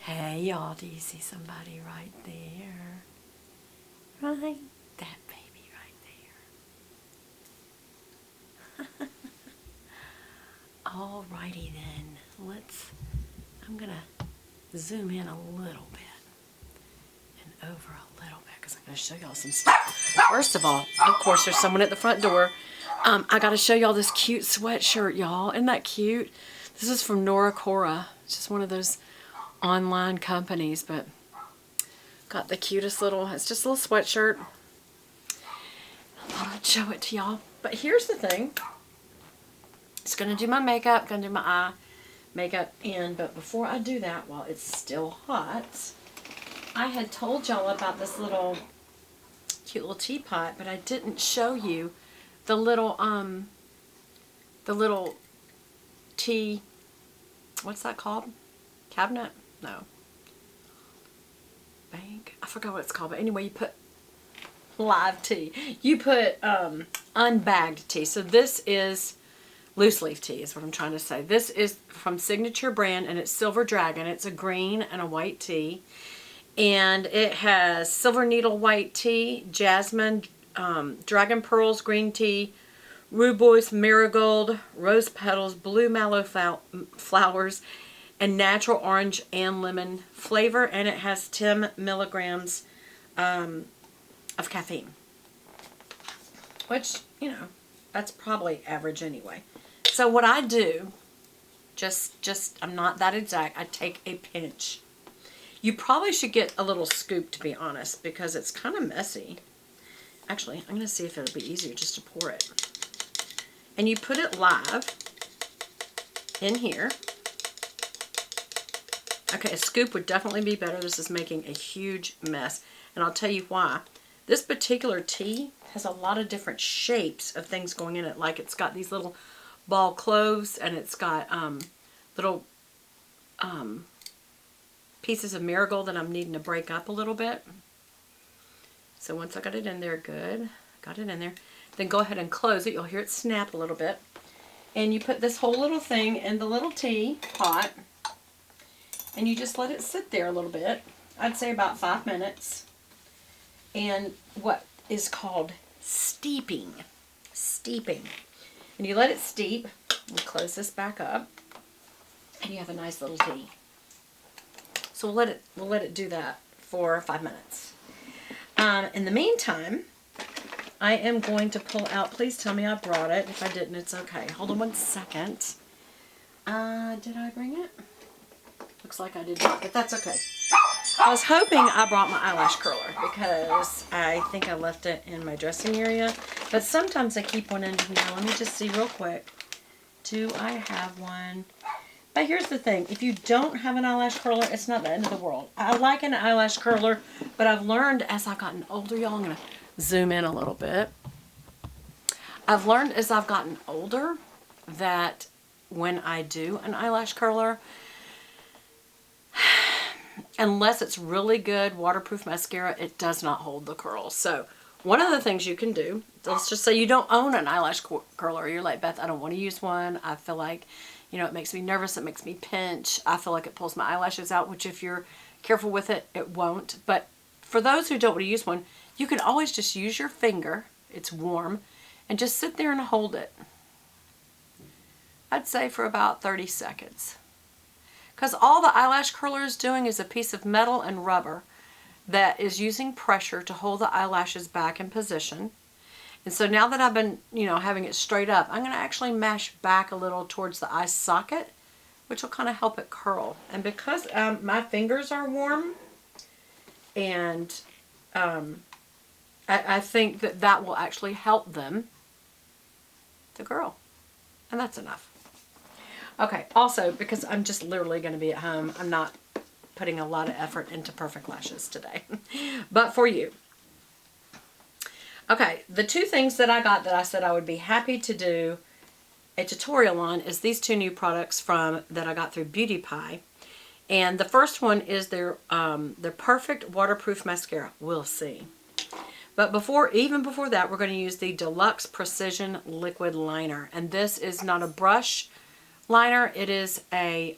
Hey y'all, do you see somebody right there? Right? That baby right there. Alrighty then, I'm gonna zoom in a little bit and over a little bit because I'm gonna show y'all some stuff. First of all, of course, there's someone at the front door. I gotta show y'all this cute sweatshirt, y'all. Isn't that cute? This is from Nora Cora. It's just one of those online companies, but got the cutest little, it's just a little sweatshirt. I thought I'd show it to y'all. But here's the thing. It's gonna do my makeup, gonna do my eye makeup in, but before I do that, while it's still hot, I had told y'all about this little cute little teapot, but I didn't show you the little tea, what's that called? Cabinet? No. Bank? I forgot what it's called, but anyway, you put live tea. You put unbagged tea. So this is loose leaf tea is what I'm trying to say. This is from Signature brand and it's Silver Dragon. It's a green and a white tea. And it has silver needle white tea, jasmine, dragon pearls green tea, rooibos, marigold, rose petals, blue mallow flowers, and natural orange and lemon flavor. And it has 10 milligrams of caffeine. Which, you know, that's probably average anyway. So what I do, I'm not that exact, I take a pinch. You probably should get a little scoop, to be honest, because it's kind of messy. Actually, I'm going to see if it'll be easier just to pour it. And you put it live in here. Okay, a scoop would definitely be better. This is making a huge mess. And I'll tell you why. This particular tea has a lot of different shapes of things going in it. Like it's got these little ball cloves, and it's got little pieces of marigold that I'm needing to break up a little bit. So once I got it in there, good. Got it in there. Then go ahead and close it. You'll hear it snap a little bit. And you put this whole little thing in the little tea pot. And you just let it sit there a little bit. I'd say about 5 minutes. And what is called steeping. Steeping. And you let it steep. And close this back up. And you have a nice little tea. So we'll let it do that for 5 minutes. In the meantime, I am going to pull out, please tell me I brought it. If I didn't, it's okay. Hold on 1 second. Did I bring it? Looks like I did not, but that's okay. I was hoping I brought my eyelash curler because I think I left it in my dressing area. But sometimes I keep one in here. Let me just see real quick. Do I have one? But here's the thing. If you don't have an eyelash curler, it's not the end of the world. I like an eyelash curler, but I've learned as I've gotten older, y'all, I'm going to zoom in a little bit. I've learned as I've gotten older that when I do an eyelash curler, unless it's really good waterproof mascara, it does not hold the curl. So one of the things you can do, let's just say you don't own an eyelash curler. You're like, Beth, I don't want to use one. I feel like, you know, it makes me nervous. It makes me pinch. I feel like it pulls my eyelashes out, which if you're careful with it, it won't. But for those who don't want to use one, you can always just use your finger. It's warm. And just sit there and hold it. I'd say for about 30 seconds. Because all the eyelash curler is doing is a piece of metal and rubber that is using pressure to hold the eyelashes back in position. And so now that I've been, you know, having it straight up, I'm going to actually mash back a little towards the eye socket, which will kind of help it curl. And because my fingers are warm, and I think that that will actually help them to curl. And that's enough. Okay, also, because I'm just literally going to be at home, I'm not putting a lot of effort into perfect lashes today. But for you. Okay, the two things that I got that I said I would be happy to do a tutorial on is these two new products that I got through Beauty Pie. And the first one is their Perfect Waterproof Mascara. We'll see. But even before that, we're going to use the Deluxe Precision Liquid Liner. And this is not a brush liner. It is a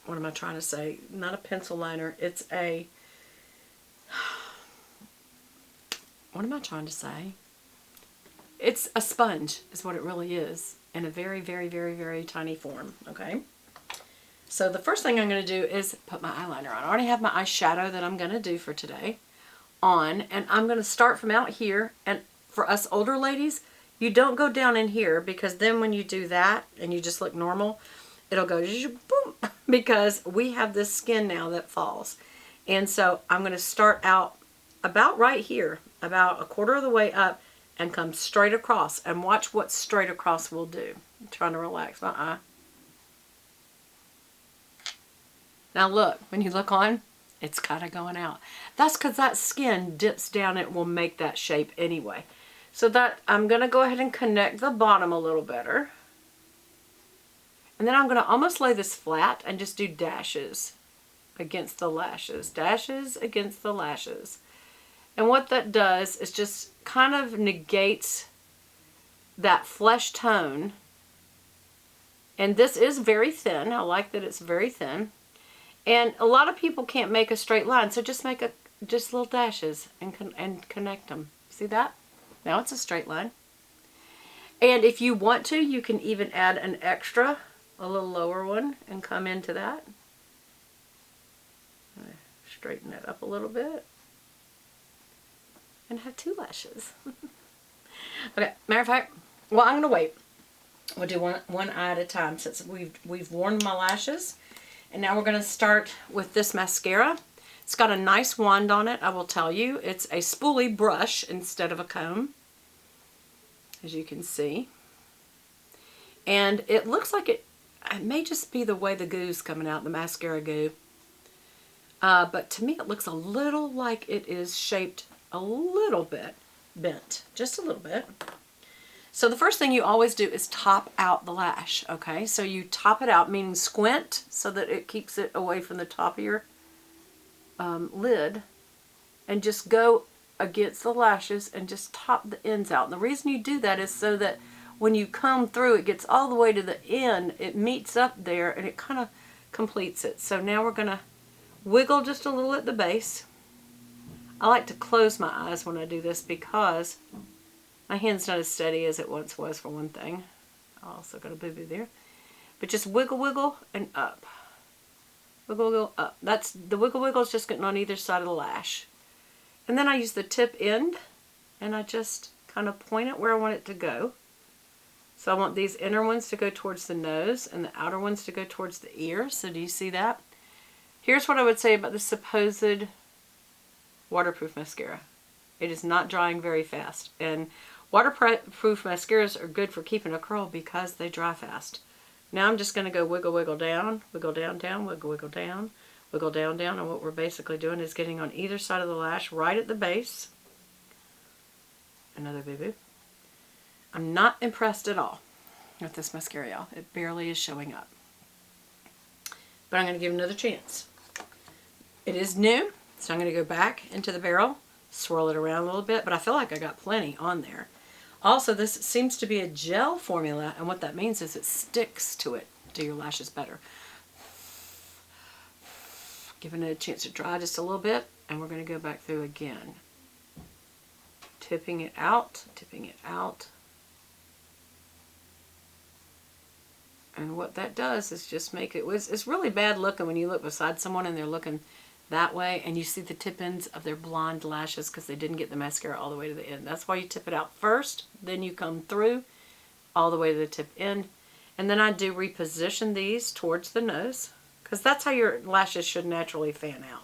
what am I trying to say? Not a pencil liner. It's a, what am I trying to say? It's a sponge is what it really is, in a very, very, very, very tiny form, okay? So the first thing I'm going to do is put my eyeliner on. I already have my eyeshadow that I'm going to do for today on, and I'm going to start from out here. And for us older ladies, you don't go down in here, because then when you do that and you just look normal, it'll go boom, because we have this skin now that falls. And so I'm going to start out about right here, about a quarter of the way up, and come straight across, and watch what straight across will do. I'm trying to relax my eye. Now look, when you look on, it's kind of going out. That's because that skin dips down, it will make that shape anyway. So that I'm going to go ahead and connect the bottom a little better. And then I'm going to almost lay this flat and just do dashes against the lashes. Dashes against the lashes. And what that does is just kind of negates that flesh tone. And this is very thin. I like that it's very thin. And a lot of people can't make a straight line, so just make just little dashes and connect them. See that? Now it's a straight line. And if you want to, you can even add an extra, a little lower one, and come into that. Straighten it up a little bit. And have two lashes. Okay, matter of fact, well, I'm going to wait. We'll do one eye at a time, since we've worn my lashes. And now we're going to start with this mascara. It's got a nice wand on it, I will tell you. It's a spoolie brush instead of a comb, as you can see. And it looks like it may just be the way the goo's coming out, the mascara goo. But to me it looks a little like it is shaped a little bit bent, just a little bit. So the first thing you always do is top out the lash, okay? So you top it out, meaning squint, so that it keeps it away from the top of your lid. And just go against the lashes and just top the ends out. And the reason you do that is so that when you comb through, it gets all the way to the end, it meets up there, and it kind of completes it. So now we're going to wiggle just a little at the base. I like to close my eyes when I do this, because my hand's not as steady as it once was, for one thing. I also got a boo-boo there. But just wiggle, wiggle, and up. Wiggle, wiggle, up. That's, the wiggle, wiggle is just getting on either side of the lash. And then I use the tip end, and I just kind of point it where I want it to go. So I want these inner ones to go towards the nose, and the outer ones to go towards the ear. So do you see that? Here's what I would say about the supposed waterproof mascara. It is not drying very fast. And waterproof mascaras are good for keeping a curl because they dry fast. Now I'm just going to go wiggle, wiggle down, down, wiggle, wiggle down, down. And what we're basically doing is getting on either side of the lash, right at the base. Another boo-boo. I'm not impressed at all with this mascara, y'all. It barely is showing up. But I'm going to give it another chance. It is new, so I'm going to go back into the barrel, swirl it around a little bit, but I feel like I got plenty on there. Also, this seems to be a gel formula, and what that means is it sticks to your lashes better. Giving it a chance to dry just a little bit, and we're going to go back through again. Tipping it out, tipping it out. And what that does is just make it, it's really bad looking when you look beside someone and they're looking that way and you see the tip ends of their blonde lashes because they didn't get the mascara all the way to the end. That's why you tip it out first, then you come through all the way to the tip end. And then I do reposition these towards the nose, because that's how your lashes should naturally fan out.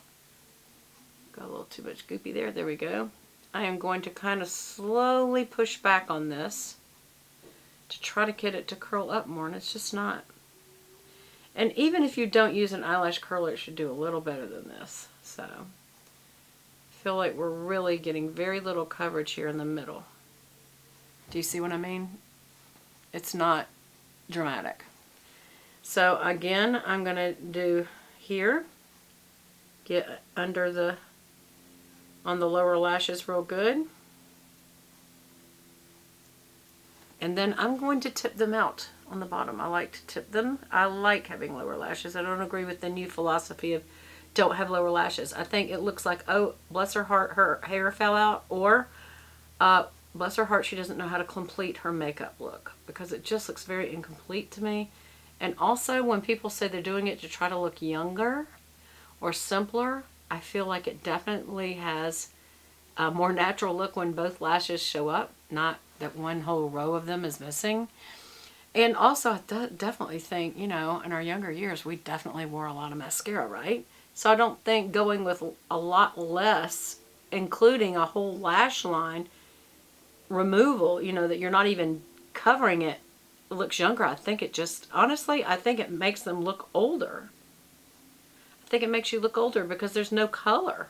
Got a little too much goopy there. There we go. I am going to kind of slowly push back on this to try to get it to curl up more, and it's just not. And even if you don't use an eyelash curler, it should do a little better than this. So I feel like we're really getting very little coverage here in the middle. Do you see what I mean? It's not dramatic. So again, I'm going to do here, get under the, on the lower lashes real good. And then I'm going to tip them out on the bottom. I like to tip them. I like having lower lashes. I don't agree with the new philosophy of don't have lower lashes. I think it looks like, oh, bless her heart, her hair fell out, or bless her heart, she doesn't know how to complete her makeup look, because it just looks very incomplete to me. And also, when people say they're doing it to try to look younger or simpler, I feel like it definitely has a more natural look when both lashes show up, not that one whole row of them is missing. And also, I definitely think, you know, in our younger years, we definitely wore a lot of mascara, right? So I don't think going with a lot less, including a whole lash line removal, you know, that you're not even covering it, looks younger. I think it just, honestly, I think it makes them look older. I think it makes you look older because there's no color.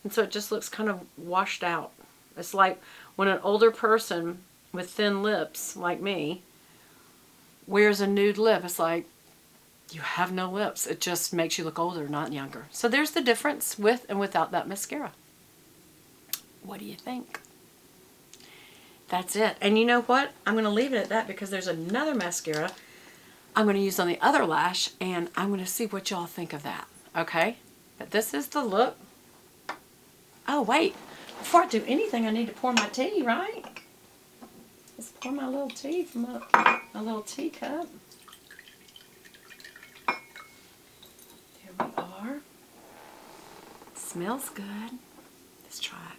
And so it just looks kind of washed out. It's like when an older person with thin lips, like me, wears a nude lip. It's like, you have no lips. It just makes you look older, not younger. So there's the difference with and without that mascara. What do you think? That's it. And you know what? I'm going to leave it at that because there's another mascara I'm going to use on the other lash, and I'm going to see what y'all think of that. Okay? But this is the look. Oh, wait. Before I do anything, I need to pour my tea, right? Let's pour my little tea from a little teacup. There we are. Smells good. Let's try it.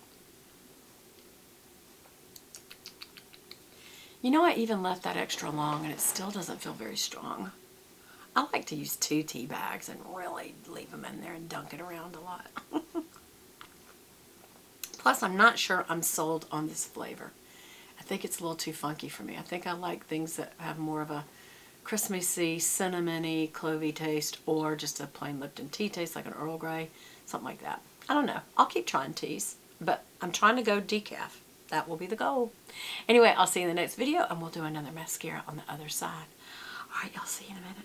You know, I even left that extra long and it still doesn't feel very strong. I like to use 2 tea bags and really leave them in there and dunk it around a lot. Plus, I'm not sure I'm sold on this flavor. I think it's a little too funky for me. I think I like things that have more of a Christmassy, cinnamony, clovey taste, or just a plain Lipton tea taste, like an Earl Grey, something like that. I don't know. I'll keep trying teas, but I'm trying to go decaf. That will be the goal. Anyway, I'll see you in the next video, and we'll do another mascara on the other side. All right, y'all, see you in a minute.